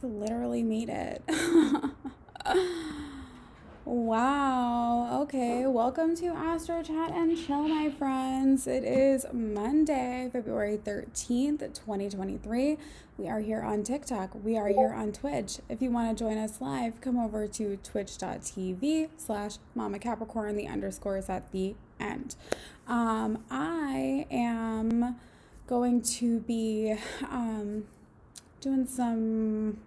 literally made it. Wow. Okay. Welcome to Astro Chat and Chill, my friends. It is Monday, February 13th, 2023. We are here on TikTok. We are here on Twitch. If you want to join us live, come over to twitch.tv/Mama Capricorn. The underscore is at the end. I am going to be doing some,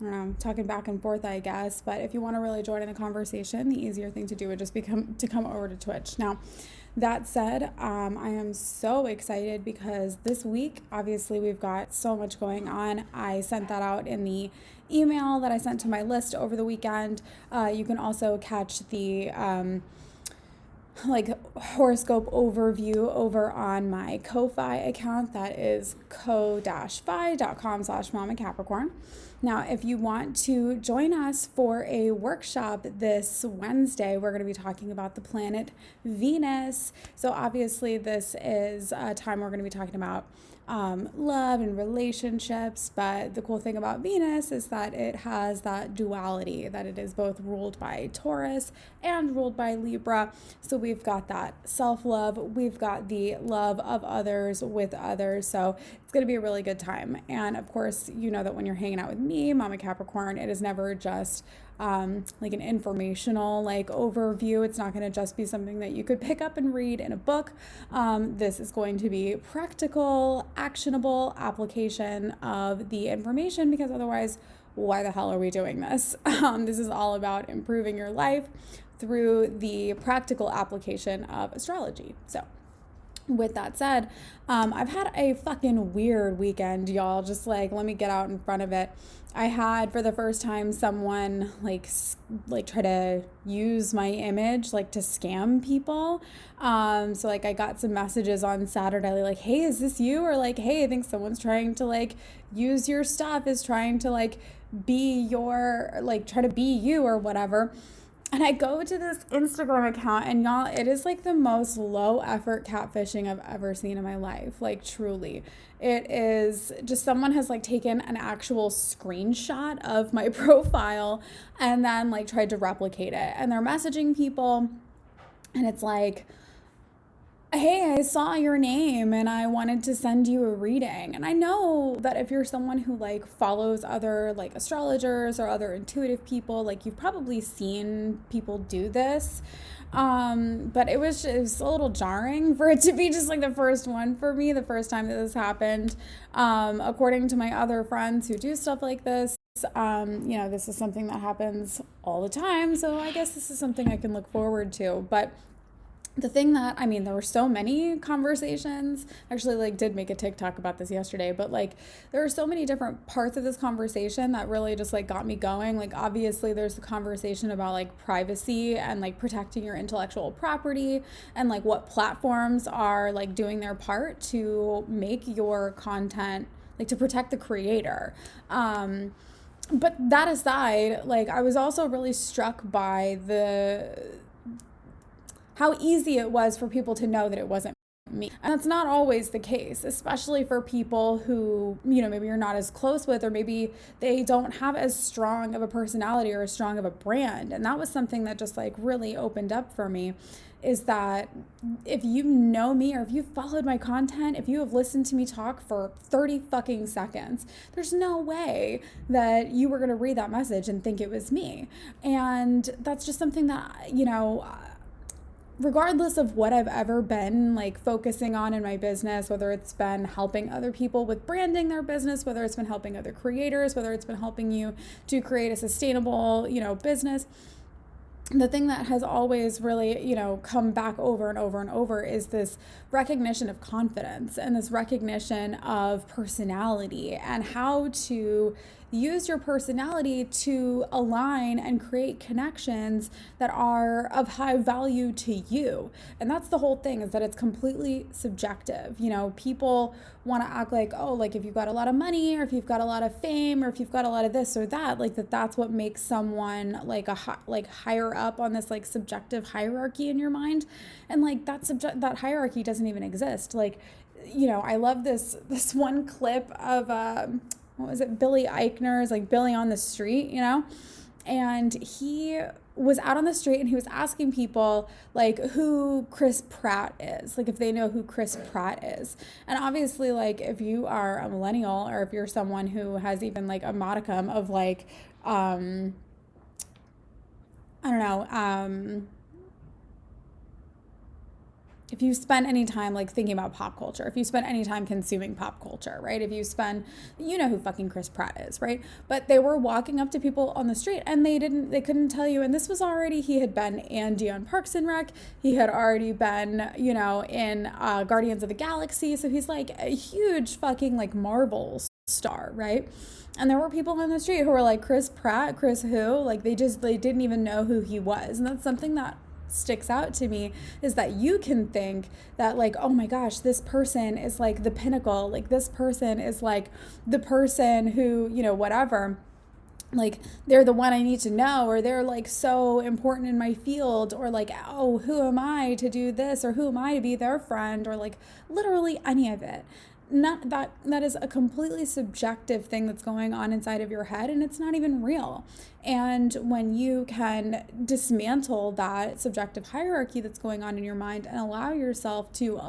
I don't know, talking back and forth, I guess. But if you want to really join in the conversation, the easier thing to do would just become to come over to Twitch. Now, that said, I am so excited because this week, obviously, we've got so much going on. I sent that out in the email that I sent to my list over the weekend. You can also catch the horoscope overview over on my Ko-Fi account. That is ko-fi.com/Mama Capricorn. Now, if you want to join us for a workshop this Wednesday, we're going to be talking about the planet Venus. So obviously this is a time we're going to be talking about love and relationships, but the cool thing about Venus is that it has that duality, that it is both ruled by Taurus and ruled by Libra. So we've got that self-love, we've got the love of others with others. So it's going to be a really good time. And of course, you know that when you're hanging out with me, Mama Capricorn, it is never just like an informational overview. It's not going to just be something that you could pick up and read in a book. This is going to be practical, actionable application of the information, because otherwise, why the hell are we doing this? This is all about improving your life through the practical application of astrology. So with that said, I've had a fucking weird weekend, y'all. Just let me get out in front of it. I had, for the first time, someone try to use my image to scam people. So I got some messages on Saturday hey, is this you? Or hey, I think someone's trying to use your stuff, is trying to be your try to be you or whatever. And I go to this Instagram account, and y'all, it is the most low effort catfishing I've ever seen in my life. Truly. It is just someone has taken an actual screenshot of my profile and then tried to replicate it. And they're messaging people, and it's hey, I saw your name and I wanted to send you a reading. And I know that if you're someone who follows other astrologers or other intuitive people, you've probably seen people do this. But it was a little jarring for it to be just the first one for me, the first time that this happened. According to my other friends who do stuff like this, this is something that happens all the time. So I guess this is something I can look forward to. But the thing that, there were so many conversations, actually did make a TikTok about this yesterday, but there are so many different parts of this conversation that really just got me going. Obviously there's the conversation about privacy and protecting your intellectual property, and what platforms are doing their part to make your content, to protect the creator. But that aside, I was also really struck by how easy it was for people to know that it wasn't me. And that's not always the case, especially for people who, maybe you're not as close with, or maybe they don't have as strong of a personality or as strong of a brand. And that was something that just really opened up for me, is that if you know me, or if you've followed my content, if you have listened to me talk for 30 fucking seconds, there's no way that you were going to read that message and think it was me. And that's just something that, regardless of what I've ever been focusing on in my business, whether it's been helping other people with branding their business, whether it's been helping other creators, whether it's been helping you to create a sustainable, business, the thing that has always really, come back over and over and over is this recognition of confidence and this recognition of personality, and how to use your personality to align and create connections that are of high value to you. And that's the whole thing, is that it's completely subjective. People want to act if you've got a lot of money, or if you've got a lot of fame, or if you've got a lot of this or that, that's what makes someone higher up on this subjective hierarchy in your mind. And that hierarchy doesn't even exist. I love this one clip of what was it, Billy Eichner's, like Billy on the Street, you know? And he was out on the street and he was asking people like who Chris Pratt is, like if they know who Chris Pratt is. And obviously, like if you are a millennial or if you're someone who has even like a modicum of like, I don't know, if you spend any time like thinking about pop culture, if you spend any time consuming pop culture, right? If you spend, you know who fucking Chris Pratt is, right? But they were walking up to people on the street and they couldn't tell you. And this was already, he had been Andy on Parks and Rec. He had already been, you know, in Guardians of the Galaxy. So he's like a huge fucking like Marvel star, right? And there were people on the street who were like, Chris Pratt, Chris who? Like they didn't even know who he was. And that's something that sticks out to me, is that you can think that like, oh my gosh, this person is like the pinnacle, like this person is like the person who, you know, whatever, like they're the one I need to know, or they're like so important in my field, or like, oh, who am I to do this, or who am I to be their friend, or like literally any of it. Not that is a completely subjective thing that's going on inside of your head, and it's not even real. And when you can dismantle that subjective hierarchy that's going on in your mind and allow yourself to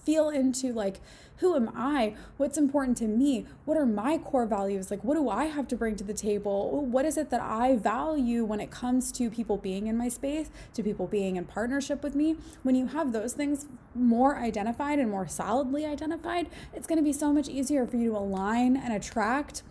feel into like, who am I? What's important to me? What are my core values? Like, what do I have to bring to the table? What is it that I value when it comes to people being in my space, to people being in partnership with me? When you have those things more identified and more solidly identified, it's going to be so much easier for you to align and attract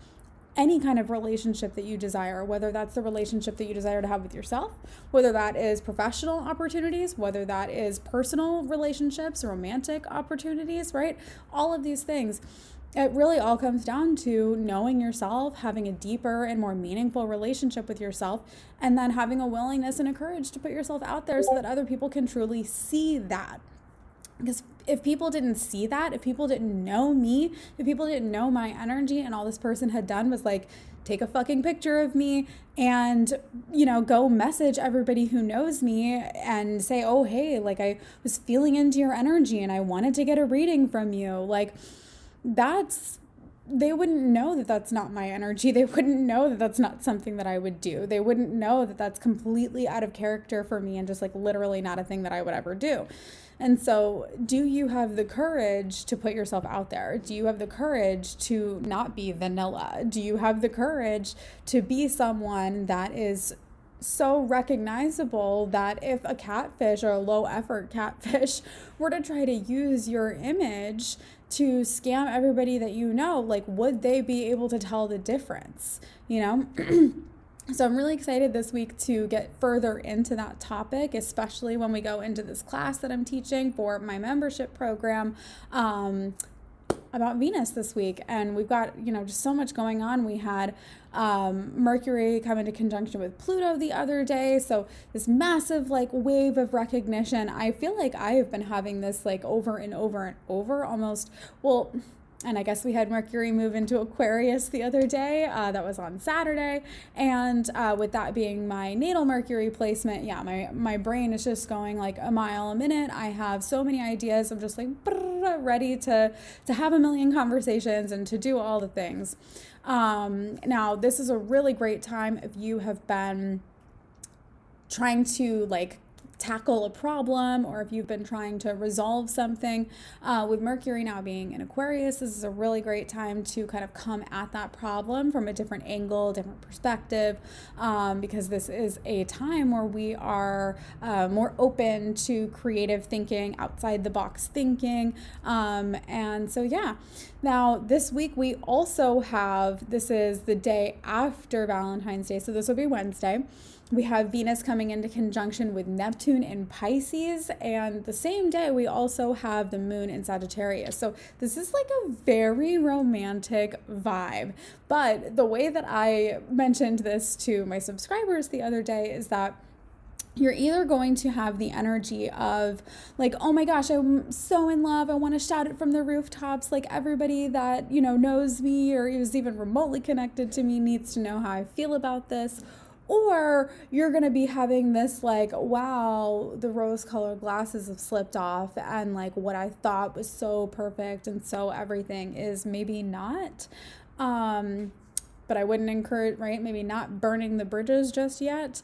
any kind of relationship that you desire, whether that's the relationship that you desire to have with yourself, whether that is professional opportunities, whether that is personal relationships, romantic opportunities, right? All of these things. It really all comes down to knowing yourself, having a deeper and more meaningful relationship with yourself, and then having a willingness and a courage to put yourself out there so that other people can truly see that. Because if people didn't see that, if people didn't know me, if people didn't know my energy, and all this person had done was like take a fucking picture of me and, you know, go message everybody who knows me and say, oh, hey, like I was feeling into your energy and I wanted to get a reading from you. Like they wouldn't know that that's not my energy. They wouldn't know that that's not something that I would do. They wouldn't know that that's completely out of character for me and just like literally not a thing that I would ever do. And so, do you have the courage to put yourself out there? Do you have the courage to not be vanilla? Do you have the courage to be someone that is so recognizable that if a catfish or a low effort catfish were to try to use your image to scam everybody that you know, like would they be able to tell the difference, you know? So I'm really excited this week to get further into that topic, especially when we go into this class that I'm teaching for my membership program about Venus this week. And we've got, you know, just so much going on. We had Mercury come into conjunction with Pluto the other day. So this massive like wave of recognition. I feel like I have been having this like over and over and over almost, well, and I guess we had Mercury move into Aquarius the other day. That was on Saturday. And with that being my natal Mercury placement, yeah, my brain is just going like a mile a minute. I have so many ideas. I'm just like ready to have a million conversations and to do all the things. Now, this is a really great time if you have been trying to like tackle a problem, or if you've been trying to resolve something. With Mercury now being in Aquarius, this is a really great time to kind of come at that problem from a different angle, different perspective, because this is a time where we are more open to creative thinking, outside the box thinking. And so, yeah. Now, this week we also have, this is the day after Valentine's Day, so this will be Wednesday. We have Venus coming into conjunction with Neptune in Pisces, and the same day we also have the moon in Sagittarius. So this is like a very romantic vibe. But the way that I mentioned this to my subscribers the other day is that you're either going to have the energy of like, oh my gosh, I'm so in love, I want to shout it from the rooftops, like everybody that, you know, knows me or is even remotely connected to me needs to know how I feel about this. Or you're going to be having this like, wow, the rose-colored glasses have slipped off and like what I thought was so perfect and so everything is maybe not. But I wouldn't encourage, right? Maybe not burning the bridges just yet.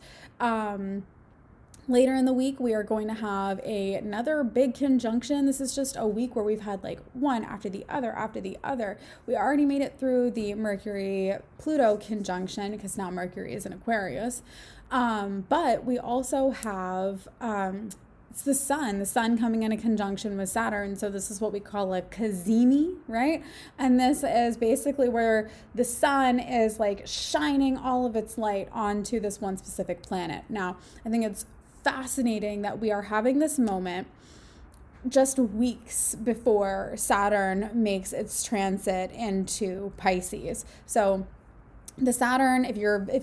Later in the week, we are going to have another big conjunction. This is just a week where we've had like one after the other after the other. We already made it through the Mercury-Pluto conjunction because now Mercury is in Aquarius. But we also have it's the sun coming in a conjunction with Saturn. So this is what we call a cazimi, right? And this is basically where the sun is like shining all of its light onto this one specific planet. Now, I think it's fascinating that we are having this moment just weeks before Saturn makes its transit into Pisces. So the Saturn, if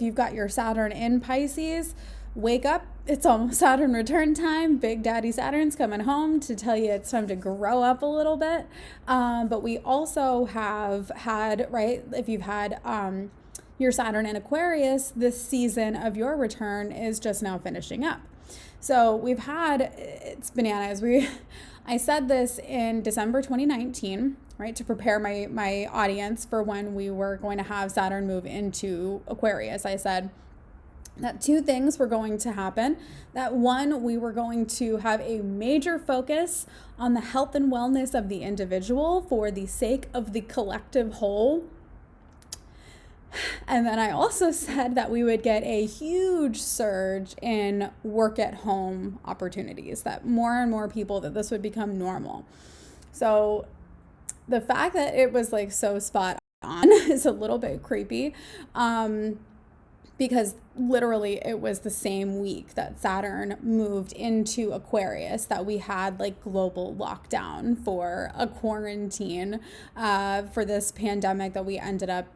you've got your Saturn in Pisces, wake up. It's almost Saturn return time. Big Daddy Saturn's coming home to tell you it's time to grow up a little bit. But we also have had, right, if you've had your Saturn in Aquarius, this season of your return is just now finishing up. So we've had, it's bananas. I said this in December 2019, right, to prepare my audience for when we were going to have Saturn move into Aquarius. I said that two things were going to happen. That one, we were going to have a major focus on the health and wellness of the individual for the sake of the collective whole. And then I also said that we would get a huge surge in work at home opportunities, that more and more people, that this would become normal. So the fact that it was like so spot on is a little bit creepy, because literally it was the same week that Saturn moved into Aquarius that we had like global lockdown for a quarantine for this pandemic that we ended up,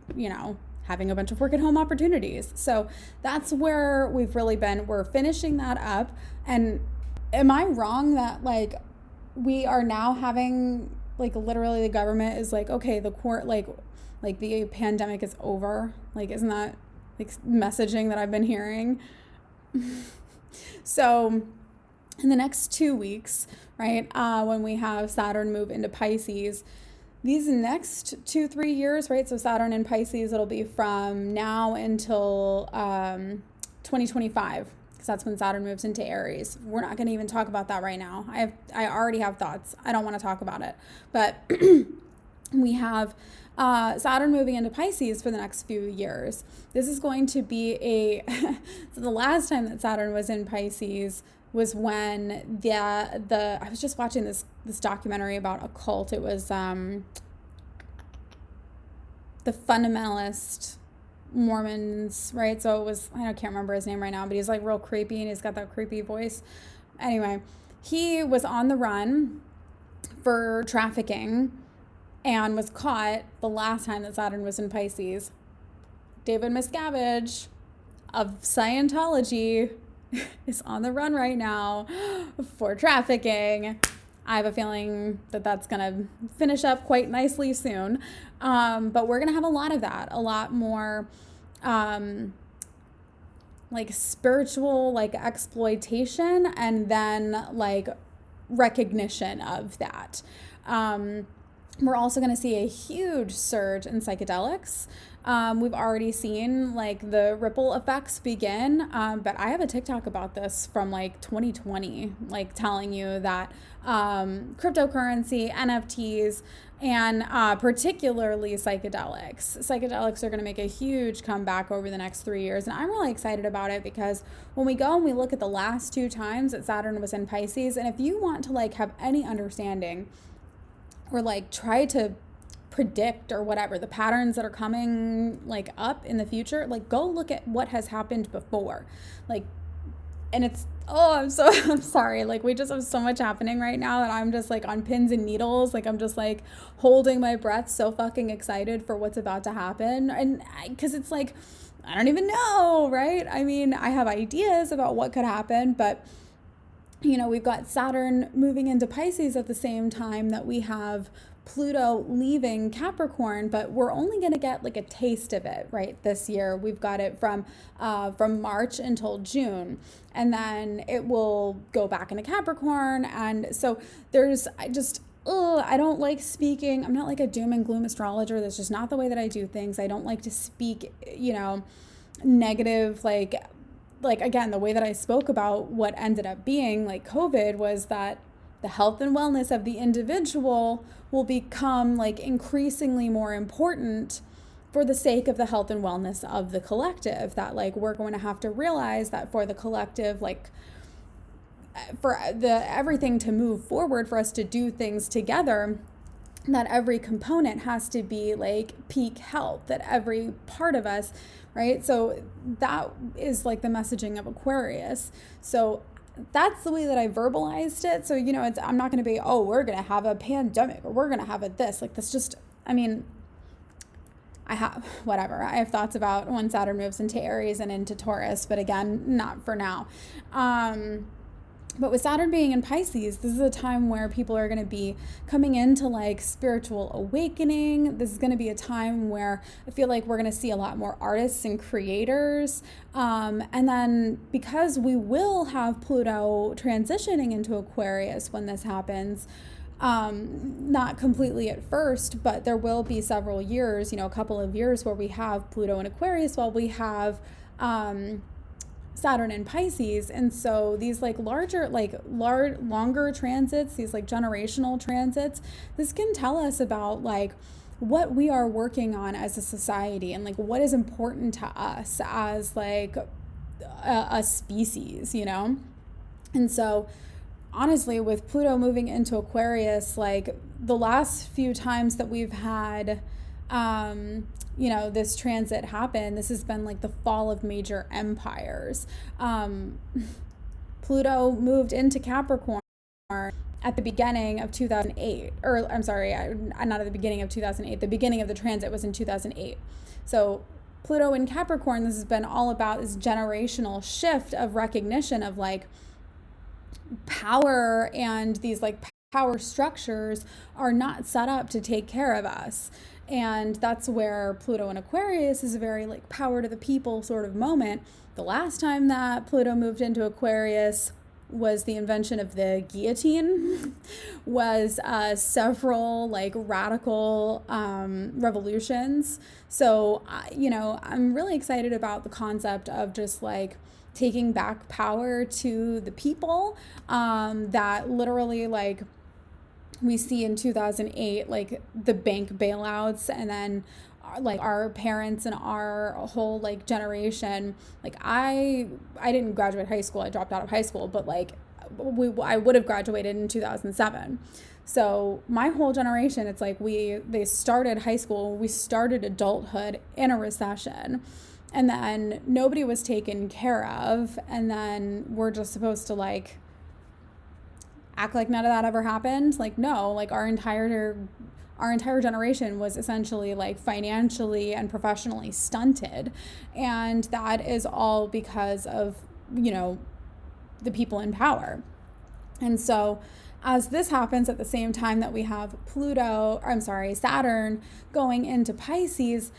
having a bunch of work at home opportunities. So that's where we've really been. We're finishing that up. And am I wrong that like we are now having like literally the government is like, okay, the the pandemic is over? Like, isn't that like messaging that I've been hearing? So in the next 2 weeks, right, when we have Saturn move into Pisces, these next 2-3 years, right? So Saturn in Pisces, it'll be from now until 2025, because that's when Saturn moves into Aries. We're not going to even talk about that right now. I already have thoughts. I don't want to talk about it. But we have Saturn moving into Pisces for the next few years. This is going to be so the last time that Saturn was in Pisces was when I was just watching this documentary about a cult. It was the fundamentalist Mormons, right? So it was, I can't remember his name right now, but he's like real creepy and he's got that creepy voice. Anyway, he was on the run for trafficking and was caught the last time that Saturn was in Pisces. David Miscavige of Scientology is on the run right now for trafficking. I have a feeling that that's going to finish up quite nicely soon. But we're going to have a lot of that, a lot more like spiritual, like exploitation, and then like recognition of that. We're also going to see a huge surge in psychedelics. We've already seen like the ripple effects begin, but I have a TikTok about this from like 2020, like telling you that cryptocurrency, NFTs, and particularly psychedelics are going to make a huge comeback over the next 3 years. And I'm really excited about it because when we go and we look at the last 2 times that Saturn was in Pisces, and if you want to like have any understanding or like try to predict or whatever the patterns that are coming like up in the future, like go look at what has happened before. Like, and it's, I'm sorry, like we just have so much happening right now that I'm just like on pins and needles. Like I'm just like holding my breath, so fucking excited for what's about to happen. And because it's like I don't even know, right? I mean, I have ideas about what could happen, but we've got Saturn moving into Pisces at the same time that we have Pluto leaving Capricorn, but we're only going to get like a taste of it, right? This year, we've got it from March until June, and then it will go back into Capricorn. And so I don't like speaking. I'm not like a doom and gloom astrologer. That's just not the way that I do things. I don't like to speak, negative, like again, the way that I spoke about what ended up being like COVID was that the health and wellness of the individual will become like increasingly more important for the sake of the health and wellness of the collective. That like we're going to have to realize that for the collective, like for the everything to move forward, for us to do things together, that every component has to be like peak health, that every part of us, right? So that is like the messaging of Aquarius. So that's the way that I verbalized it. So, I'm not going to be, oh, we're going to have a pandemic or we're going to have a this. Like, that's just, I mean, I have thoughts about when Saturn moves into Aries and into Taurus, but again, not for now. But with Saturn being in Pisces, this is a time where people are going to be coming into like spiritual awakening. This is going to be a time where I feel like we're going to see a lot more artists and creators. And then because we will have Pluto transitioning into Aquarius when this happens, not completely at first, but there will be several years, a couple of years where we have Pluto in Aquarius while we have Saturn in Pisces. And so these like longer transits, these like generational transits, this can tell us about like what we are working on as a society and like what is important to us as like a species, And so honestly, with Pluto moving into Aquarius, like the last few times that we've had this transit happen, this has been like the fall of major empires. Pluto moved into Capricorn at the beginning of 2008, or I'm sorry, not at the beginning of 2008, the beginning of the transit was in 2008. So Pluto in Capricorn, this has been all about this generational shift of recognition of like power, and these like power structures are not set up to take care of us. And that's where Pluto in Aquarius is a very like power to the people sort of moment. The last time that Pluto moved into Aquarius was the invention of the guillotine, was several like radical revolutions. So, I'm really excited about the concept of just like taking back power to the people, that literally like we see in 2008, like the bank bailouts, and then like our parents and our whole like generation. Like I didn't graduate high school. I dropped out of high school, but like I would have graduated in 2007. So my whole generation, it's like they started high school, we started adulthood in a recession, and then nobody was taken care of, and then we're just supposed to like act like none of that ever happened. Like, no, like our entire generation was essentially like financially and professionally stunted. And that is all because of, the people in power. And so as this happens at the same time that we have Saturn going into Pisces,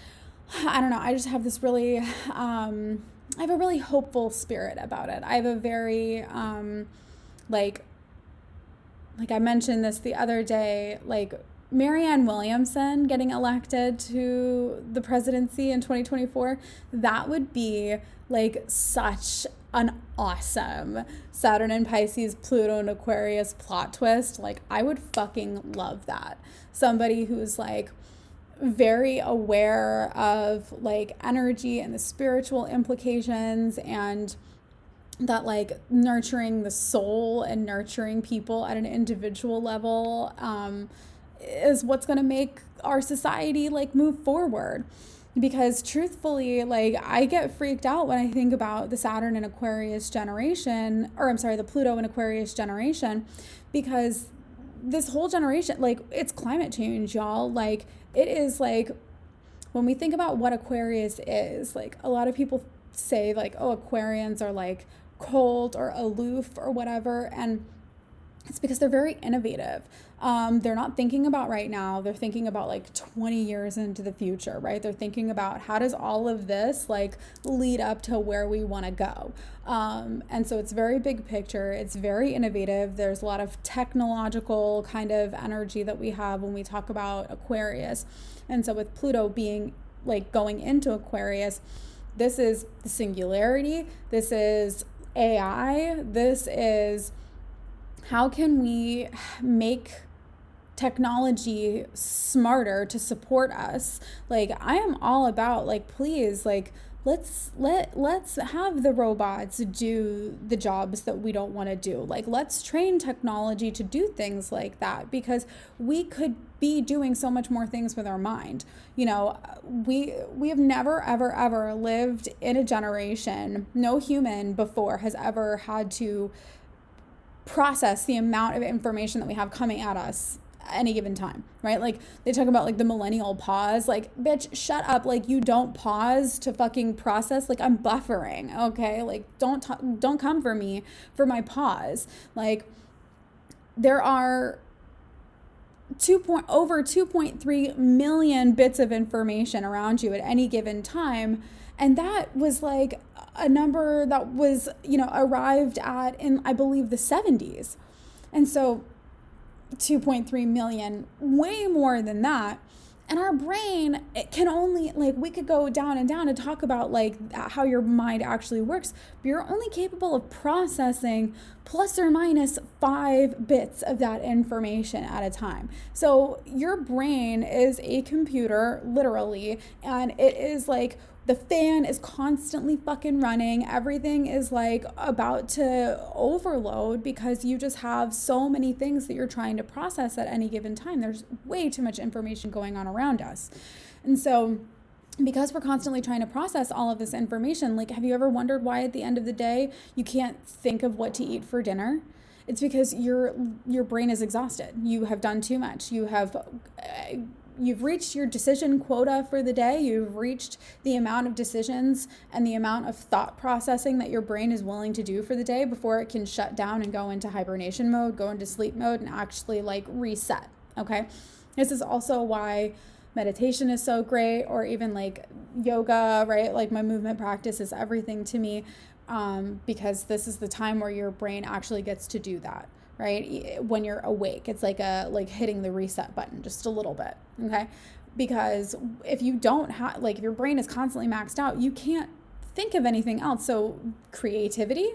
I don't know, I just have this really, I have a really hopeful spirit about it. I have a very, like I mentioned this the other day, like Marianne Williamson getting elected to the presidency in 2024, that would be like such an awesome Saturn and Pisces, Pluto and Aquarius plot twist. Like I would fucking love that. Somebody who's like very aware of like energy and the spiritual implications, and that like nurturing the soul and nurturing people at an individual level is what's going to make our society like move forward. Because truthfully, like I get freaked out when I think about the Saturn and Aquarius generation, or I'm sorry, the Pluto and Aquarius generation, because this whole generation, like it's climate change, y'all. Like it is like, when we think about what Aquarius is, like a lot of people say like, oh, Aquarians are like cold or aloof or whatever. And It's because they're very innovative. They're not thinking about right now. They're thinking about like 20 years into the future, right? They're thinking about how does all of this like lead up to where we want to go. And so it's very big picture. It's very innovative. There's a lot of technological kind of energy that we have when we talk about Aquarius. And so with Pluto being like going into Aquarius, this is the singularity. This is AI. This is how can we make technology smarter to support us. Like I am all about like, please, like let's have the robots do the jobs that we don't want to do. Like let's train technology to do things like that, because we could be doing so much more things with our mind. You know, we have never ever lived in a generation, no human before has ever had to process the amount of information that we have coming at us any given time, right? Like they talk about like the millennial pause, like bitch, shut up. Like you don't pause to fucking process. Like I'm buffering. Okay. Like don't come for me for my pause. Like there are over 2.3 million bits of information around you at any given time. And that was like a number that was, you know, arrived at in, I believe, the 70s. And so 2.3 million, way more than that. And our brain, it can only, like, we could go down and down and talk about like how your mind actually works, but you're only capable of processing plus or minus 5 bits of that information at a time. So your brain is a computer, literally, and it is like the fan is constantly fucking running. Everything is like about to overload because you just have so many things that you're trying to process at any given time. There's way too much information going on around us. And so because we're constantly trying to process all of this information, like, have you ever wondered why at the end of the day you can't think of what to eat for dinner? It's because your brain is exhausted. You have done too much. You've reached your decision quota for the day. You've reached the amount of decisions and the amount of thought processing that your brain is willing to do for the day before it can shut down and go into hibernation mode, go into sleep mode, and actually like reset. Okay. This is also why meditation is so great, or even like yoga, right? Like my movement practice is everything to me, because this is the time where your brain actually gets to do that. Right? When you're awake, it's like hitting the reset button just a little bit. Okay. Because if you don't have, like, if your brain is constantly maxed out, you can't think of anything else. So creativity,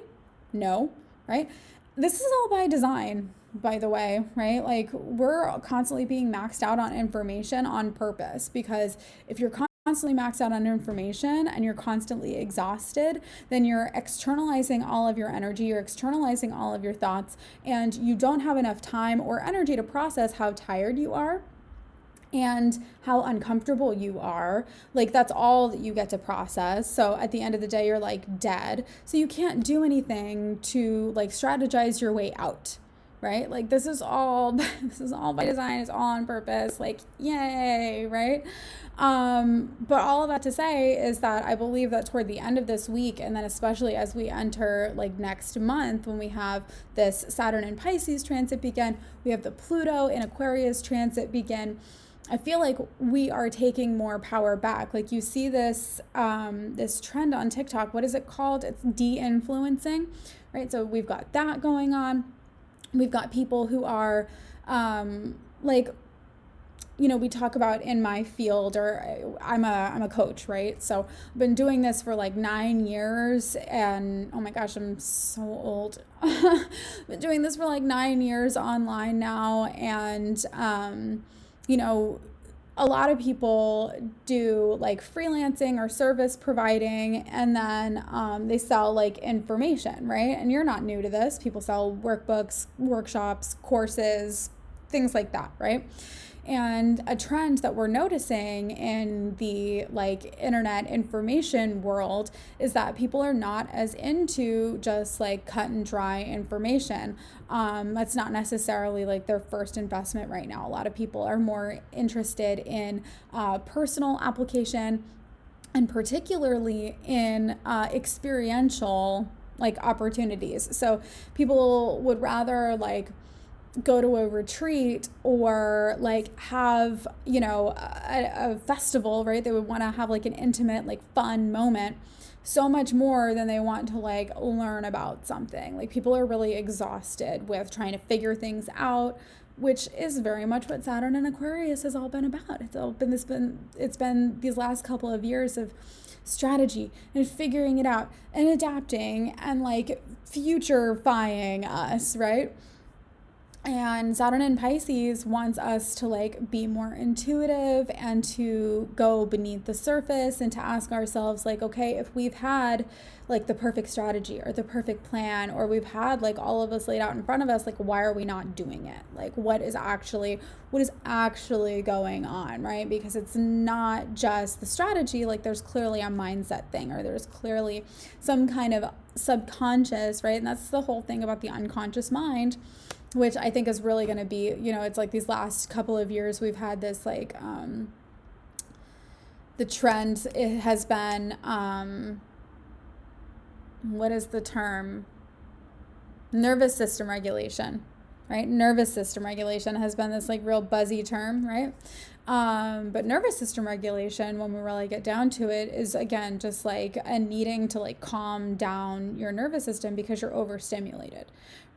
no, right? This is all by design, by the way, right? Like we're constantly being maxed out on information on purpose, because if you're constantly maxed out on information and you're constantly exhausted, then you're externalizing all of your energy, you're externalizing all of your thoughts, and you don't have enough time or energy to process how tired you are and how uncomfortable you are. Like that's all that you get to process. So at the end of the day, you're like dead. So you can't do anything to like strategize your way out. Right? Like this is all by design, it's all on purpose, like yay, right? But all of that to say is that I believe that toward the end of this week, and then especially as we enter like next month, when we have this Saturn and Pisces transit begin, we have the Pluto in Aquarius transit begin, I feel like we are taking more power back. Like you see this this trend on TikTok, what is it called? It's de-influencing, right? So we've got that going on. We've got people who are like, you know, we talk about in my field, or I'm a coach, right? So I've been doing this for like 9 years, and oh my gosh, I'm so old. Been doing this for like 9 years online now, and you know, a lot of people do like freelancing or service providing, and then they sell like information, right? And you're not new to this. People sell workbooks, workshops, courses, things like that, right? And a trend that we're noticing in the like internet information world is that people are not as into just like cut and dry information. That's not necessarily like their first investment right now. A lot of people are more interested in personal application, and particularly in experiential like opportunities. So people would rather like go to a retreat or like have, you know, a festival, right? They would want to have like an intimate, like fun moment so much more than they want to like learn about something. Like people are really exhausted with trying to figure things out, which is very much what Saturn and Aquarius has all been about. It's been these last couple of years of strategy and figuring it out and adapting and like futurifying us, right? And Saturn in Pisces wants us to like be more intuitive and to go beneath the surface and to ask ourselves like, okay, if we've had like the perfect strategy or the perfect plan, or we've had like all of this laid out in front of us, like why are we not doing it? Like what is actually going on, right? Because it's not just the strategy, like there's clearly a mindset thing, or there's clearly some kind of subconscious, right? And that's the whole thing about the unconscious mind, which I think is really going to be, you know, it's like these last couple of years we've had this like, the trend, it has been, what is the term? Nervous system regulation, right? Nervous system regulation has been this like real buzzy term, right? But nervous system regulation, when we really get down to it, is again just like a needing to like calm down your nervous system because you're overstimulated,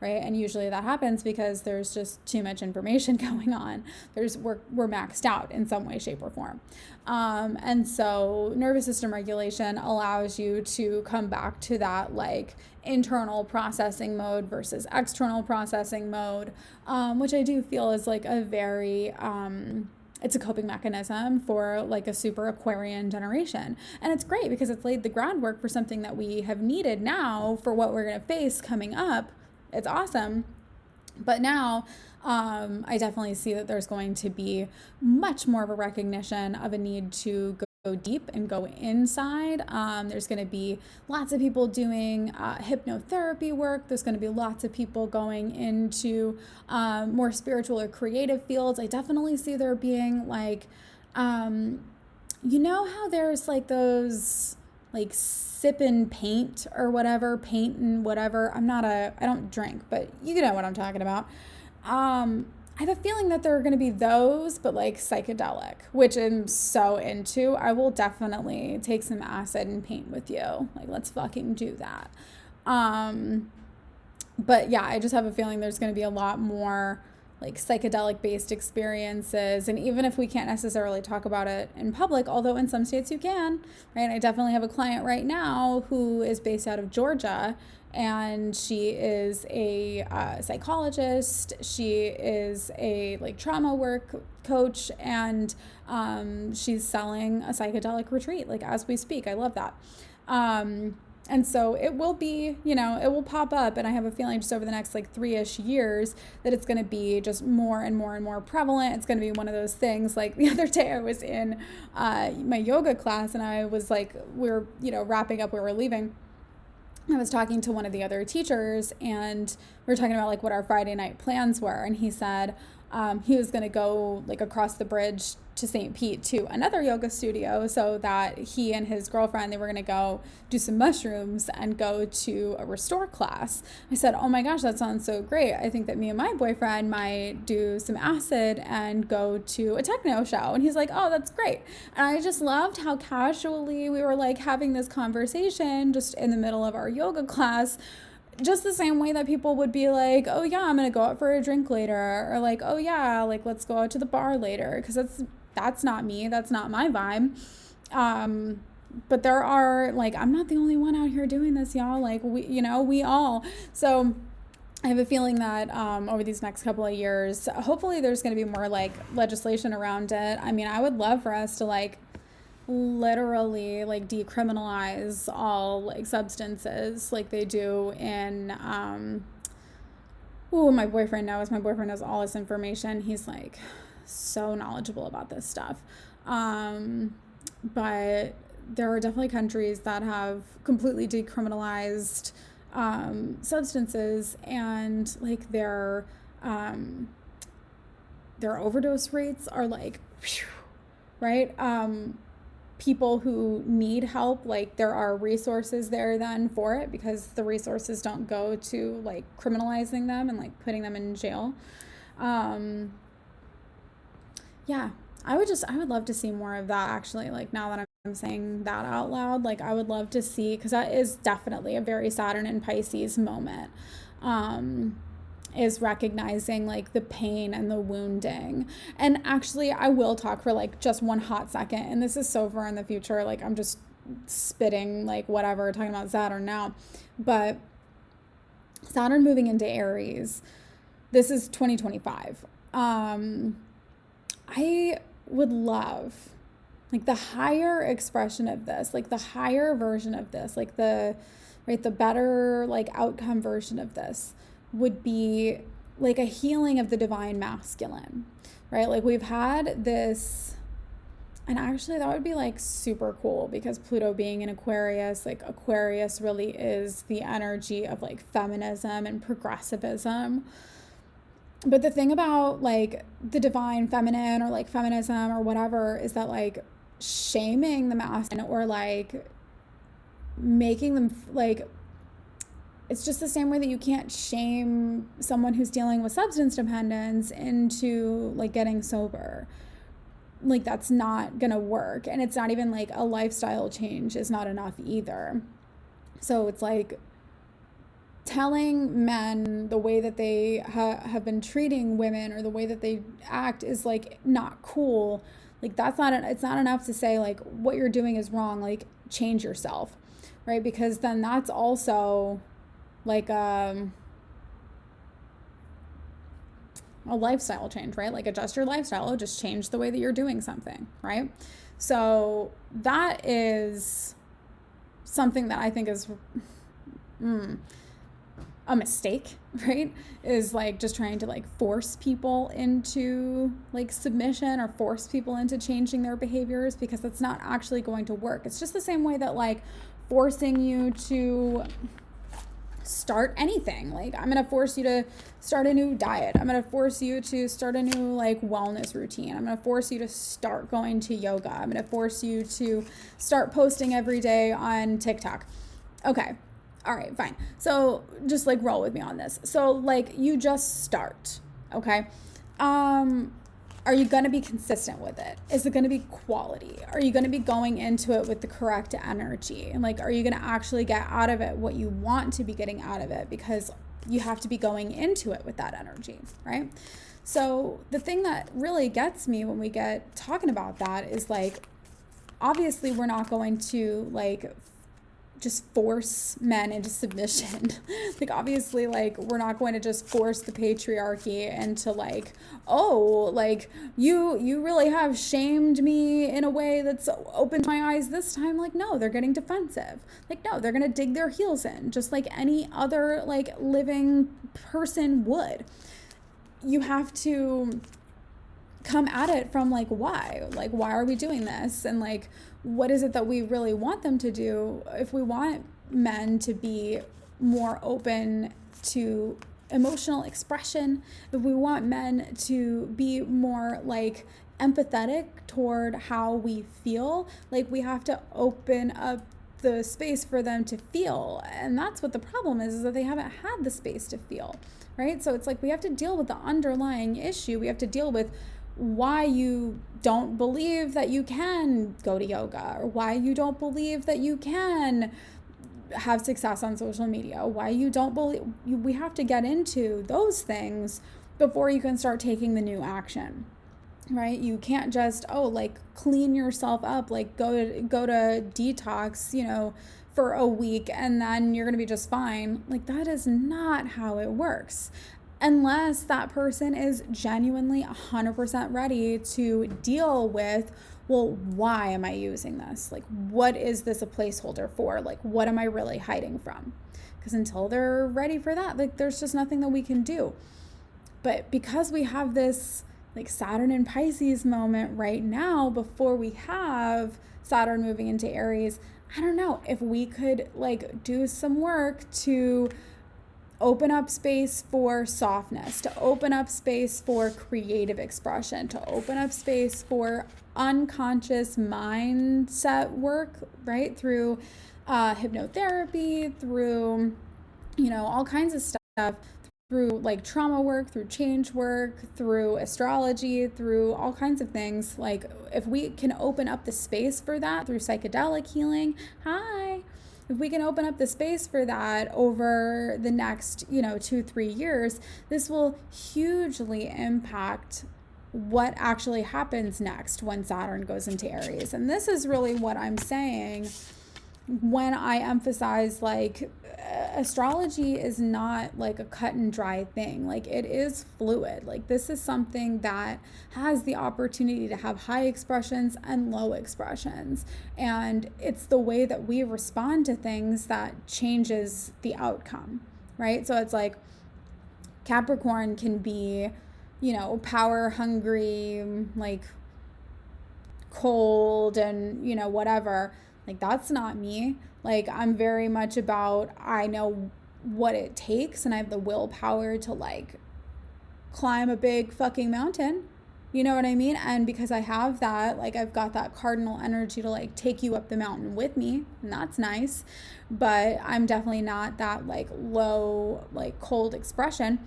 right? And usually that happens because there's just too much information going on. We're maxed out in some way, shape, or form. And so nervous system regulation allows you to come back to that like internal processing mode versus external processing mode, which I do feel is like a very, it's a coping mechanism for like a super Aquarian generation. And it's great because it's laid the groundwork for something that we have needed now for what we're going to face coming up. It's awesome. But now I definitely see that there's going to be much more of a recognition of a need to go deep and go inside. There's going to be lots of people doing hypnotherapy work. There's going to be lots of people going into more spiritual or creative fields. I definitely see there being like, you know how there's like those like sip and paint or whatever, paint and whatever. I don't drink, but you know what I'm talking about. I have a feeling that there are going to be those, but like psychedelic, which I'm so into. I will definitely take some acid and paint with you. Like, let's fucking do that. But yeah, I just have a feeling there's going to be a lot more like psychedelic based experiences. And even if we can't necessarily talk about it in public, although in some states you can, right? I definitely have a client right now who is based out of Georgia, and she is a psychologist. She is a like trauma work coach, and she's selling a psychedelic retreat like as we speak. I love that. And so it will be, you know, it will pop up. And I have a feeling just over the next like 3-ish years that it's going to be just more and more and more prevalent. It's going to be one of those things. Like the other day I was in my yoga class, and I was like, we were, you know, wrapping up, we were leaving. I was talking to one of the other teachers, and we were talking about like what our Friday night plans were. And he said he was going to go like across the bridge to St. Pete to another yoga studio, so that he and his girlfriend, they were going to go do some mushrooms and go to a restore class. I said, oh my gosh, that sounds so great. I think that me and my boyfriend might do some acid and go to a techno show. And he's like, oh, that's great. And I just loved how casually we were like having this conversation just in the middle of our yoga class, just the same way that people would be like, oh yeah, I'm going to go out for a drink later, or like, oh yeah, like let's go out to the bar later, because that's not me, that's not my vibe. But there are like, I'm not the only one out here doing this, y'all. Like we all. So I have a feeling that over these next couple of years, hopefully there's going to be more like legislation around it. I mean, I would love for us to like literally like decriminalize all like substances like they do in my boyfriend knows all this information. He's like so knowledgeable about this stuff. But there are definitely countries that have completely decriminalized substances, and like their overdose rates are like whew, right? People who need help, like there are resources there then for it, because the resources don't go to like criminalizing them and like putting them in jail. Yeah, I would love to see more of that actually. Like now that I'm saying that out loud, like I would love to see, because that is definitely a very Saturn and Pisces moment. Um, is recognizing like the pain and the wounding. And actually, I will talk for like just one hot second, and this is so far in the future. Like I'm just spitting like whatever, talking about Saturn now, but Saturn moving into Aries. This is 2025. I would love like the higher expression of this, like the higher version of this, like the right, the better like outcome version of this would be like a healing of the divine masculine, right? Like we've had this, and actually that would be like super cool because Pluto being in Aquarius, like Aquarius really is the energy of like feminism and progressivism. But the thing about like the divine feminine or like feminism or whatever is that like shaming the masculine or like making them like, it's just the same way that you can't shame someone who's dealing with substance dependence into like getting sober. Like that's not gonna work. And it's not even like a lifestyle change is not enough either. So it's like telling men the way that they have been treating women or the way that they act is like not cool. Like that's not, it's not enough to say like what you're doing is wrong, like change yourself, right? Because then that's also like a lifestyle change, right? Like adjust your lifestyle, just change the way that you're doing something, right? So that is something that I think is a mistake, right? Is like just trying to like force people into like submission or force people into changing their behaviors, because that's not actually going to work. It's just the same way that like forcing you to start anything. Like I'm going to force you to start a new diet. I'm going to force you to start a new like wellness routine. I'm going to force you to start going to yoga. I'm going to force you to start posting every day on TikTok. Okay. All right, fine. So just like roll with me on this. So like you just start, okay? Are you going to be consistent with it? Is it going to be quality? Are you going to be going into it with the correct energy? And like, are you going to actually get out of it what you want to be getting out of it? Because you have to be going into it with that energy, right? So the thing that really gets me when we get talking about that is like, obviously we're not going to like just force men into submission. Like obviously like we're not going to just force the patriarchy into like, oh, like you really have shamed me in a way that's opened my eyes this time. Like no, they're getting defensive. Like no, they're gonna dig their heels in just like any other like living person would. You have to come at it from like why are we doing this, and like what is it that we really want them to do. If we want men to be more open to emotional expression, if we want men to be more like empathetic toward how we feel, like we have to open up the space for them to feel. And that's what the problem is that they haven't had the space to feel, right? So it's like we have to deal with the underlying issue. We have to deal with why you don't believe that you can go to yoga, or why you don't believe that you can have success on social media, why you don't believe. We have to get into those things before you can start taking the new action, right? You can't just like clean yourself up, like go to detox, for a week and then you're going to be just fine. Like that is not how it works. Unless that person is genuinely 100% ready to deal with, well, why am I using this? Like, what is this a placeholder for? Like, what am I really hiding from? Because until they're ready for that, like, there's just nothing that we can do. But because we have this like Saturn and Pisces moment right now, before we have Saturn moving into Aries, I don't know if we could like do some work to open up space for softness, to open up space for creative expression, to open up space for unconscious mindset work, right? Through hypnotherapy, through, all kinds of stuff, through like trauma work, through change work, through astrology, through all kinds of things. Like if we can open up the space for that through psychedelic healing, if we can open up the space for that over the next, 2-3 years, this will hugely impact what actually happens next when Saturn goes into Aries. And this is really what I'm saying when I emphasize like astrology is not like a cut and dry thing. Like it is fluid. Like this is something that has the opportunity to have high expressions and low expressions. And it's the way that we respond to things that changes the outcome, right? So it's like Capricorn can be, power hungry, like cold and, whatever. Like that's not me. Like I'm very much about, I know what it takes and I have the willpower to like climb a big fucking mountain. You know what I mean? And because I have that, like I've got that cardinal energy to like take you up the mountain with me, and that's nice. But I'm definitely not that like low, like cold expression.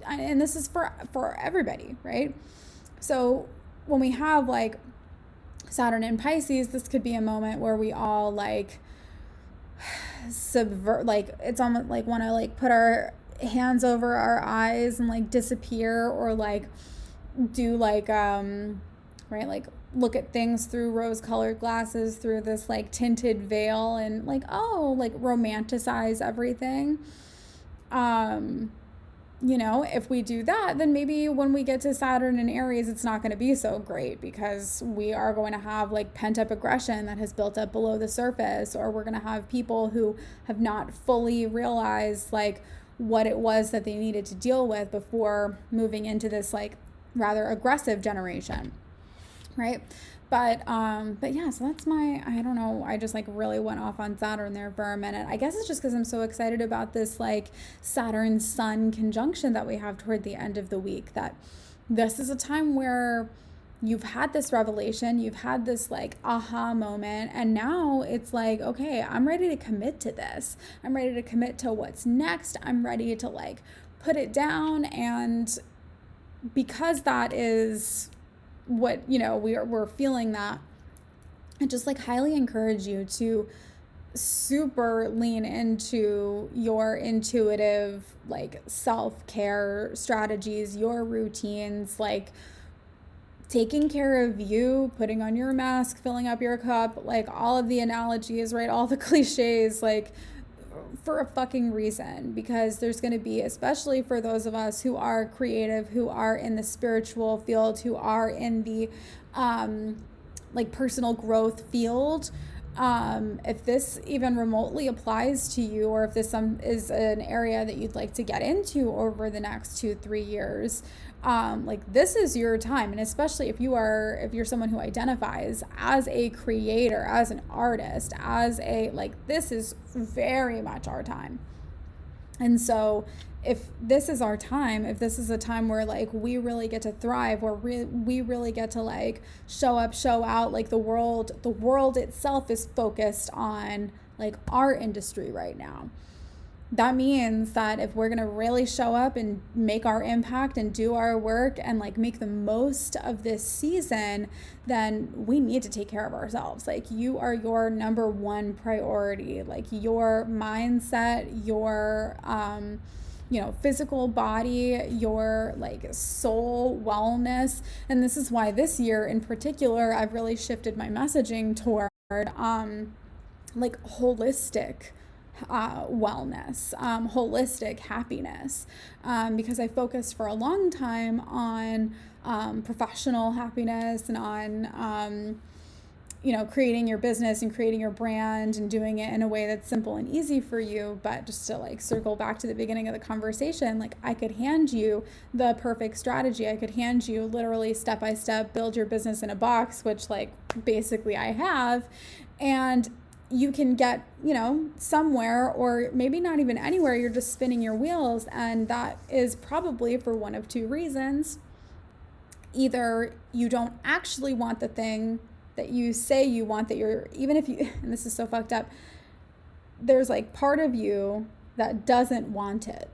And this is for everybody, right? So when we have like Saturn in Pisces, this could be a moment where we all like subvert, like it's almost like want to like put our hands over our eyes and like disappear, or like do like right, like look at things through rose-colored glasses, through this like tinted veil, and like like romanticize everything. If we do that, then maybe when we get to Saturn and Aries, it's not going to be so great, because we are going to have like pent up aggression that has built up below the surface, or we're going to have people who have not fully realized like what it was that they needed to deal with before moving into this like rather aggressive generation, right? But yeah, so that's I don't know, I just like really went off on Saturn there for a minute. I guess it's just because I'm so excited about this like Saturn Sun conjunction that we have toward the end of the week, that this is a time where you've had this revelation, you've had this like aha moment, and now it's like, okay, I'm ready to commit to this. I'm ready to commit to what's next. I'm ready to like put it down. And because that is what we're feeling, that I just like highly encourage you to super lean into your intuitive like self-care strategies, your routines, like taking care of you, putting on your mask, filling up your cup, like all of the analogies, right, all the cliches, like for a fucking reason. Because there's going to be, especially for those of us who are creative, who are in the spiritual field, who are in the like personal growth field, if this even remotely applies to you, or if this is an area that you'd like to get into over the next 2-3 years, like this is your time. And especially if you're someone who identifies as a creator, as an artist, as a like, this is very much our time. And so if this is our time, if this is a time where like we really get to thrive, where we really get to like show up, show out, like the world itself is focused on like our industry right now. That means that if we're going to really show up and make our impact and do our work and like make the most of this season, then we need to take care of ourselves. Like you are your number one priority, like your mindset, your, physical body, your like soul wellness. And this is why this year in particular, I've really shifted my messaging toward, like holistic wellness, holistic happiness, because I focused for a long time on professional happiness and on creating your business and creating your brand and doing it in a way that's simple and easy for you. But just to like circle back to the beginning of the conversation, like I could hand you the perfect strategy. I could hand you literally step by step, build your business in a box, which like basically I have, and you can get, somewhere, or maybe not even anywhere. You're just spinning your wheels. And that is probably for one of two reasons. Either you don't actually want the thing that you say you want, that you're, even if you, and this is so fucked up, there's like part of you that doesn't want it,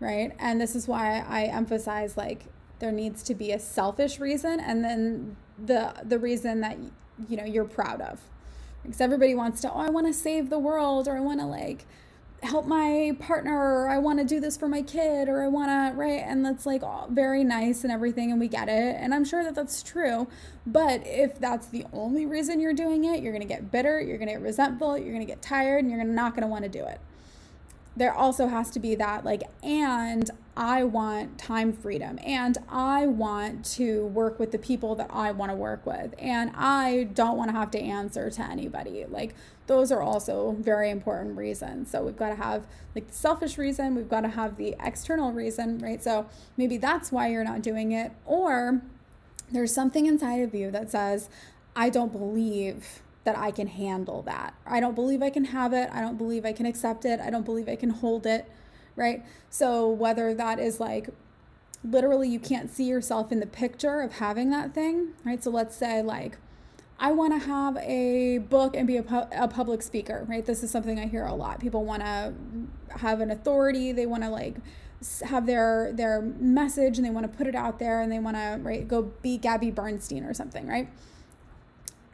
right? And this is why I emphasize like there needs to be a selfish reason, and then the reason that you're proud of, because everybody wants to, oh, I want to save the world, or I want to like help my partner, or I want to do this for my kid, or I want to, right? And that's like all very nice and everything, and we get it, and I'm sure that that's true. But if that's the only reason you're doing it, you're going to get bitter, you're going to get resentful, you're going to get tired, and you're not going to want to do it. There also has to be that like, and I want time freedom, and I want to work with the people that I want to work with, and I don't want to have to answer to anybody. Like, those are also very important reasons. So we've got to have like the selfish reason, we've got to have the external reason, right? So maybe that's why you're not doing it. Or there's something inside of you that says, I don't believe that I can handle that. I don't believe I can have it. I don't believe I can accept it. I don't believe I can hold it, right? So whether that is like literally you can't see yourself in the picture of having that thing, right? So let's say like, I want to have a book and be a public speaker, right? This is something I hear a lot. People want to have an authority. They want to like have their message, and they want to put it out there, and they want to, right, go be Gabby Bernstein or something, right?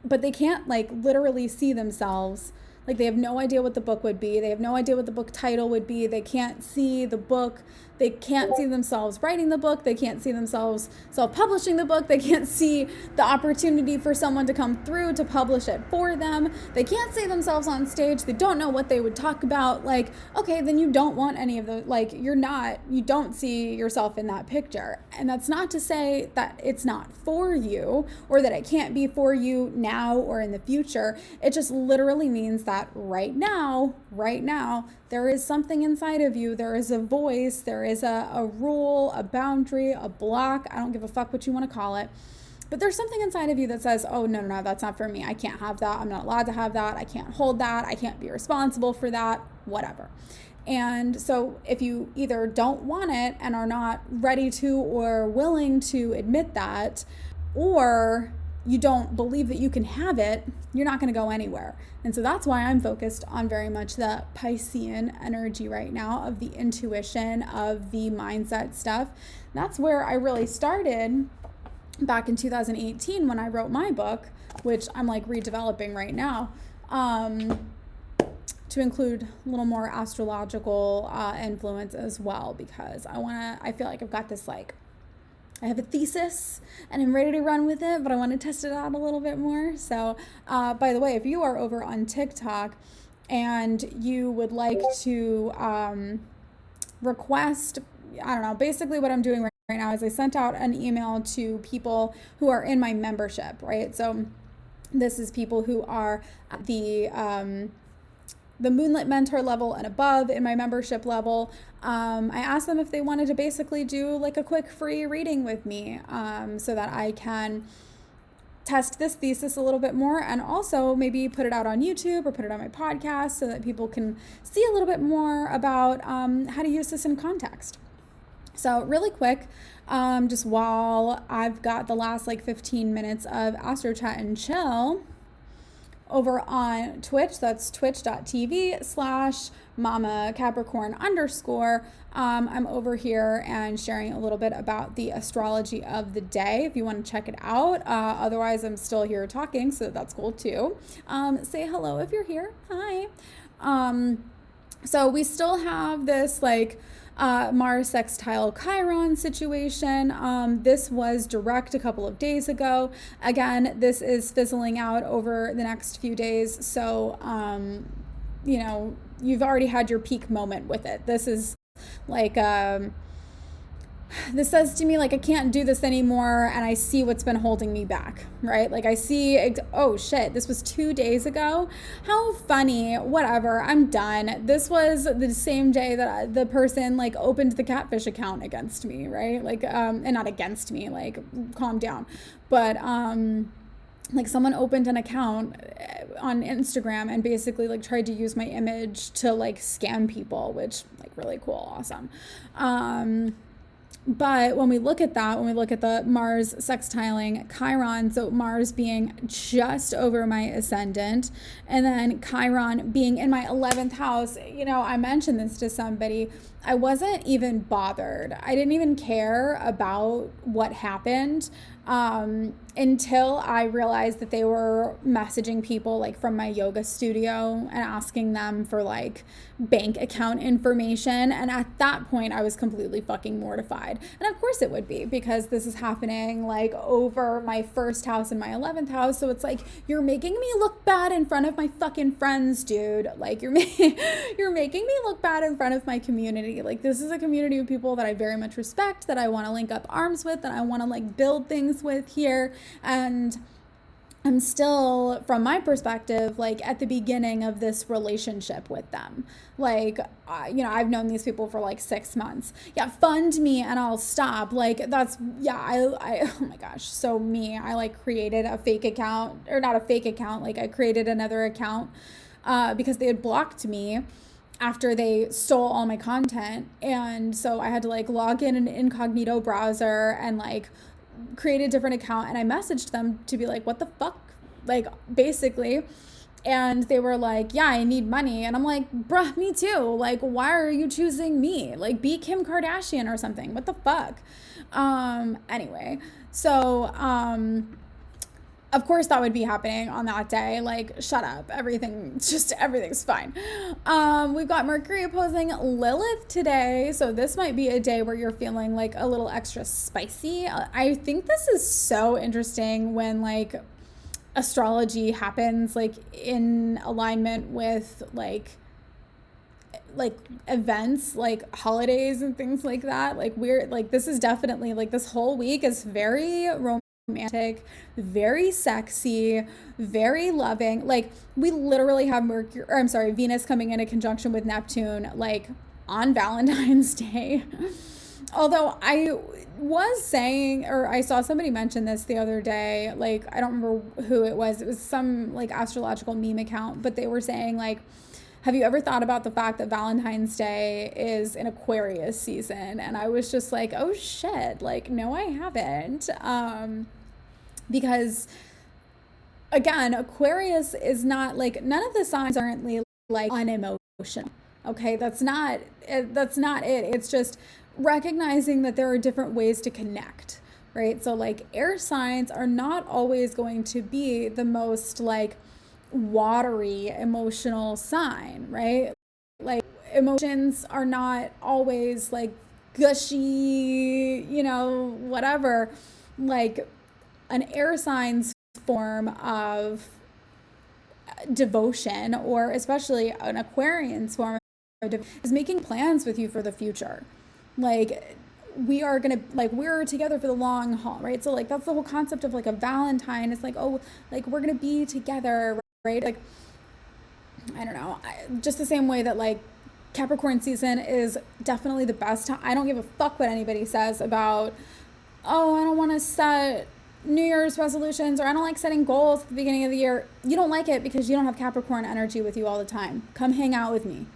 But they can't like literally see themselves. Like, they have no idea what the book would be. They have no idea what the book title would be. They can't see the book. They can't see themselves writing the book. They can't see themselves self-publishing the book. They can't see the opportunity for someone to come through to publish it for them. They can't see themselves on stage. They don't know what they would talk about. Like, okay, then you don't want any of those. Like, you don't see yourself in that picture. And that's not to say that it's not for you, or that it can't be for you now or in the future. It just literally means that right now, there is something inside of you. There is a voice. There is a rule, a boundary, a block. I don't give a fuck what you want to call it. But there's something inside of you that says, oh, no, that's not for me. I can't have that. I'm not allowed to have that. I can't hold that. I can't be responsible for that, whatever. And so if you either don't want it and are not ready to or willing to admit that, or you don't believe that you can have it, you're not going to go anywhere. And so that's why I'm focused on very much the Piscean energy right now, of the intuition, of the mindset stuff. That's where I really started back in 2018 when I wrote my book, which I'm like redeveloping right now, to include a little more astrological influence as well, because I feel like I've got this like, I have a thesis and I'm ready to run with it, but I want to test it out a little bit more. So, by the way, if you are over on TikTok and you would like to request, I don't know, basically what I'm doing right now is I sent out an email to people who are in my membership, right? So this is people who are at the Moonlit Mentor level and above in my membership level. I asked them if they wanted to basically do like a quick free reading with me, so that I can test this thesis a little bit more, and also maybe put it out on YouTube or put it on my podcast so that people can see a little bit more about how to use this in context. So really quick, just while I've got the last like 15 minutes of Astro Chat and Chill, over on Twitch, that's twitch.tv/Mama Capricorn _. I'm over here and sharing a little bit about the astrology of the day if you want to check it out. Otherwise, I'm still here talking, so that's cool too. Say hello if you're here. Hi. So we still have this like Mars sextile Chiron situation. This was direct a couple of days ago. Again, this is fizzling out over the next few days. So, you've already had your peak moment with it. This is like, this says to me, like, I can't do this anymore, and I see what's been holding me back, right? Like, I see, oh shit, this was 2 days ago. How funny, whatever, I'm done. This was the same day that the person, like, opened the catfish account against me, right? Like, and not against me, like, calm down. But, like, someone opened an account on Instagram and basically, like, tried to use my image to, like, scam people, which, like, really cool, awesome. But when we look at that, when we look at the Mars sextiling Chiron, so Mars being just over my ascendant, and then Chiron being in my 11th house, you know, I mentioned this to somebody. I wasn't even bothered. I didn't even care about what happened until I realized that they were messaging people like from my yoga studio and asking them for like bank account information. And at that point, I was completely fucking mortified. And of course it would be, because this is happening like over my first house and my 11th house. So it's like, you're making me look bad in front of my fucking friends, dude. Like you're making me look bad in front of my community. Like this is a community of people that I very much respect, that I want to link up arms with, that I want to like build things with here. And I'm still, from my perspective, like at the beginning of this relationship with them. Like, you know, I've known these people for like 6 months. Yeah, fund me and I'll stop. Like that's, yeah, I oh my gosh. So me, I like created a fake account, or not a fake account. Like I created another account because they had blocked me after they stole all my content. And so I had to like log in an incognito browser and like create a different account, and I messaged them to be like, what the fuck, like basically. And they were like, yeah, I need money. And I'm like, bruh, me too. Like, why are you choosing me? Like, be Kim Kardashian or something. What the fuck? Anyway, so of course that would be happening on that day. Like, shut up. Everything's fine. We've got Mercury opposing Lilith today. So this might be a day where you're feeling like a little extra spicy. I think this is so interesting when like astrology happens like in alignment with like events, like holidays and things like that. Like we're like, this is definitely like, this whole week is very romantic, very sexy, very loving. Like we literally have Venus coming in a conjunction with Neptune like on Valentine's Day. Although I was saying, or I saw somebody mention this the other day, like I don't remember who it was some like astrological meme account, but they were saying like, have you ever thought about the fact that Valentine's Day is an Aquarius season? And I was just like, oh shit, like no I haven't. Because again, Aquarius is not like, none of the signs aren't like unemotional. Okay, that's not it. It's just recognizing that there are different ways to connect, right? So like air signs are not always going to be the most like watery emotional sign, right? Like emotions are not always like gushy, you know, whatever. Like an air sign's form of devotion, or especially an Aquarian's form of devotion, is making plans with you for the future. Like we're together for the long haul, right? So like that's the whole concept of like a Valentine. It's like, oh, like we're gonna be together, right? Like I don't know, just the same way that like Capricorn season is definitely the best time. I don't give a fuck what anybody says about, oh, I don't want to set New Year's resolutions, or I don't like setting goals at the beginning of the year. You don't like it because you don't have Capricorn energy with you all the time. Come hang out with me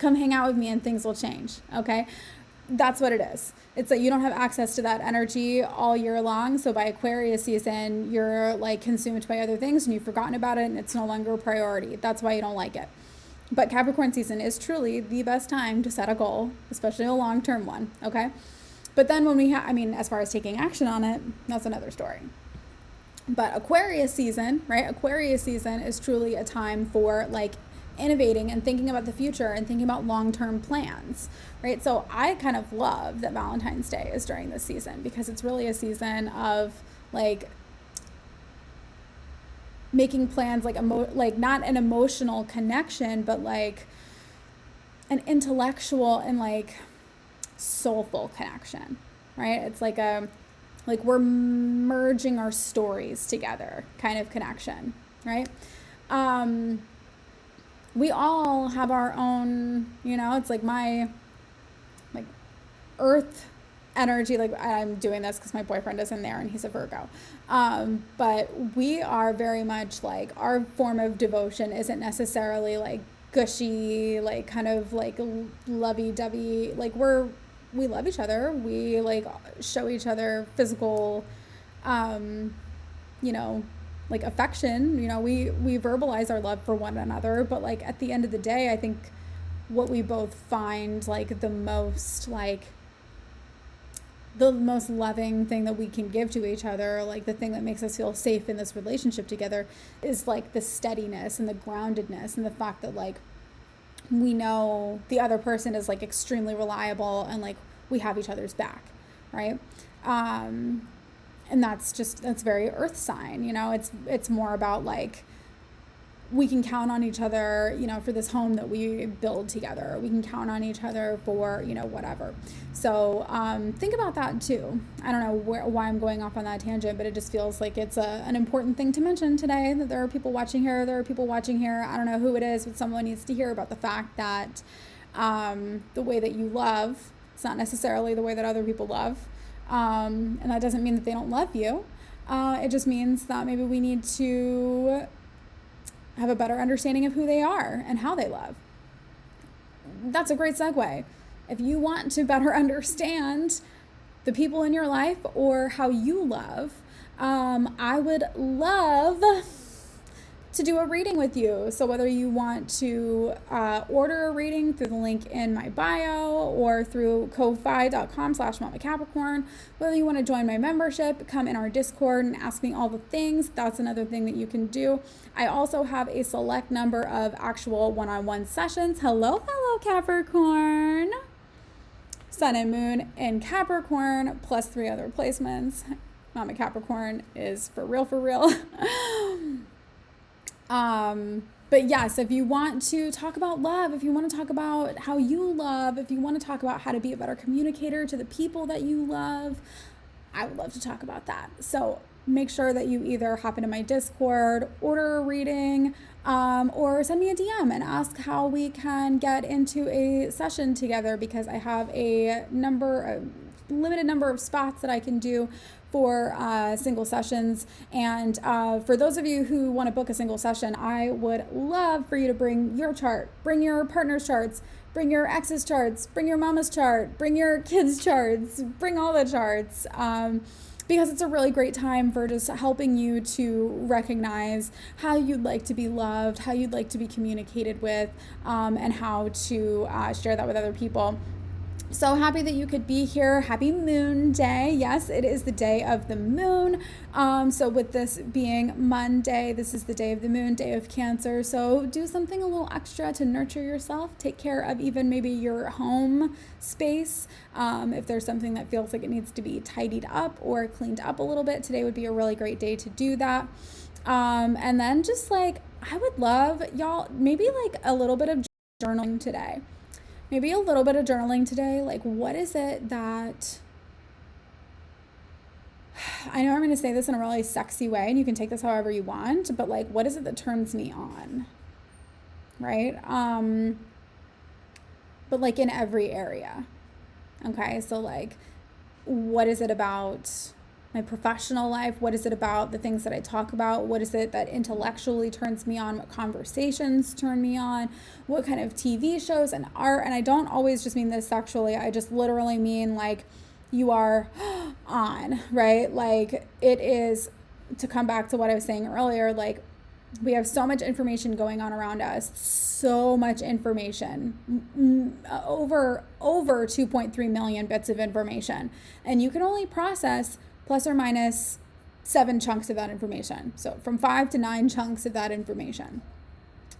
and things will change. Okay, that's what it is. It's like you don't have access to that energy all year long. So by Aquarius season, you're like consumed by other things and you've forgotten about it and it's no longer a priority. That's why you don't like it. But Capricorn season is truly the best time to set a goal, especially a long-term one. Okay. But then when as far as taking action on it, that's another story. But Aquarius season, right? Aquarius season is truly a time for like innovating and thinking about the future and thinking about long-term plans, right? So I kind of love that Valentine's Day is during this season, because it's really a season of like making plans, like like not an emotional connection, but like an intellectual and like soulful connection, right? It's like we're merging our stories together kind of connection, right? We all have our own, you know, it's like my like earth energy. Like I'm doing this because my boyfriend is in there and he's a Virgo. But we are very much like, our form of devotion isn't necessarily like gushy, like kind of like lovey-dovey. Like we're we love each other. We like show each other physical, you know, like affection, you know, we verbalize our love for one another, but like at the end of the day, I think what we both find like the most loving thing that we can give to each other, like the thing that makes us feel safe in this relationship together, is like the steadiness and the groundedness and the fact that like we know the other person is like extremely reliable and like we have each other's back, right? And that's very earth sign, you know. It's more about like we can count on each other, you know, for this home that we build together. We can count on each other for, you know, whatever. So think about that too. I don't know why I'm going off on that tangent, but it just feels like it's an important thing to mention today, that there are people watching here. I don't know who it is, but someone needs to hear about the fact that the way that you love, it's not necessarily the way that other people love. And that doesn't mean that they don't love you. It just means that maybe we need to have a better understanding of who they are and how they love. That's a great segue. If you want to better understand the people in your life or how you love, I would love to do a reading with you. So whether you want to order a reading through the link in my bio or through ko-fi.com/Mama Capricorn, whether you want to join my membership, come in our Discord and ask me all the things, that's another thing that you can do. I also have a select number of actual one-on-one sessions. Hello, fellow Capricorn. Sun and Moon in Capricorn, plus 3 other placements. Mama Capricorn is for real, for real. But yes, if you want to talk about love, if you want to talk about how you love, if you want to talk about how to be a better communicator to the people that you love, I would love to talk about that. So make sure that you either hop into my Discord, order a reading, or send me a DM and ask how we can get into a session together, because I have a limited number of spots that I can do for single sessions. And for those of you who want to book a single session, I would love for you to bring your chart, bring your partner's charts, bring your ex's charts, bring your mama's chart, bring your kids' charts, bring all the charts, because it's a really great time for just helping you to recognize how you'd like to be loved, how you'd like to be communicated with, and how to share that with other people. So happy that you could be here. Happy Moon Day. Yes, it is the day of the moon. So with this being Monday, this is the day of the moon, day of Cancer. So do something a little extra to nurture yourself. Take care of even maybe your home space. If there's something that feels like it needs to be tidied up or cleaned up a little bit, today would be a really great day to do that. And then just like, I would love y'all, maybe like a little bit of journaling today. Like, what is it that, I know I'm going to say this in a really sexy way, and you can take this however you want, but like, what is it that turns me on, right? But like in every area. Okay. So like, what is it about my professional life? What is it about the things that I talk about? What is it that intellectually turns me on? What conversations turn me on? What kind of TV shows and art? And I don't always just mean this sexually. I just literally mean like you are on, right? Like it is, to come back to what I was saying earlier, like we have so much information going on around us, so much information, over 2.3 million bits of information. And you can only process plus or minus 7 chunks of that information. So from 5 to 9 chunks of that information.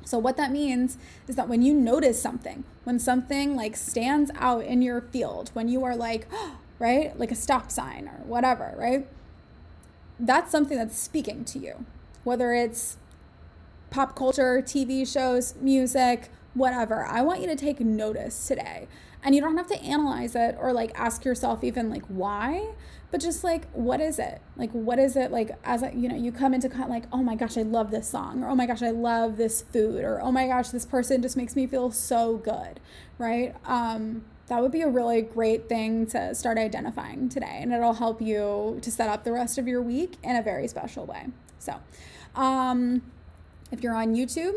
So what that means is that when you notice something, when something like stands out in your field, when you are like, right, like a stop sign or whatever, right? That's something that's speaking to you, whether it's pop culture, TV shows, music, whatever. I want you to take notice today. And you don't have to analyze it or like ask yourself even like why, but just like, what is it? Like, what is it? Like, as you come into like, oh my gosh, I love this song, or oh my gosh, I love this food, or oh my gosh, this person just makes me feel so good, right? That would be a really great thing to start identifying today, and it'll help you to set up the rest of your week in a very special way. So, if you're on YouTube,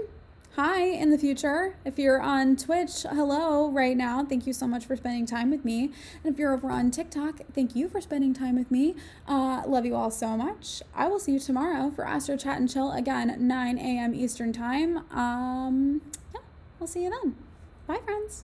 hi in the future. If you're on Twitch, hello right now. Thank you so much for spending time with me. And if you're over on TikTok, thank you for spending time with me. Love you all so much. I will see you tomorrow for Astro Chat and Chill again, 9 a.m. Eastern Time. Yeah, I'll see you then. Bye, friends.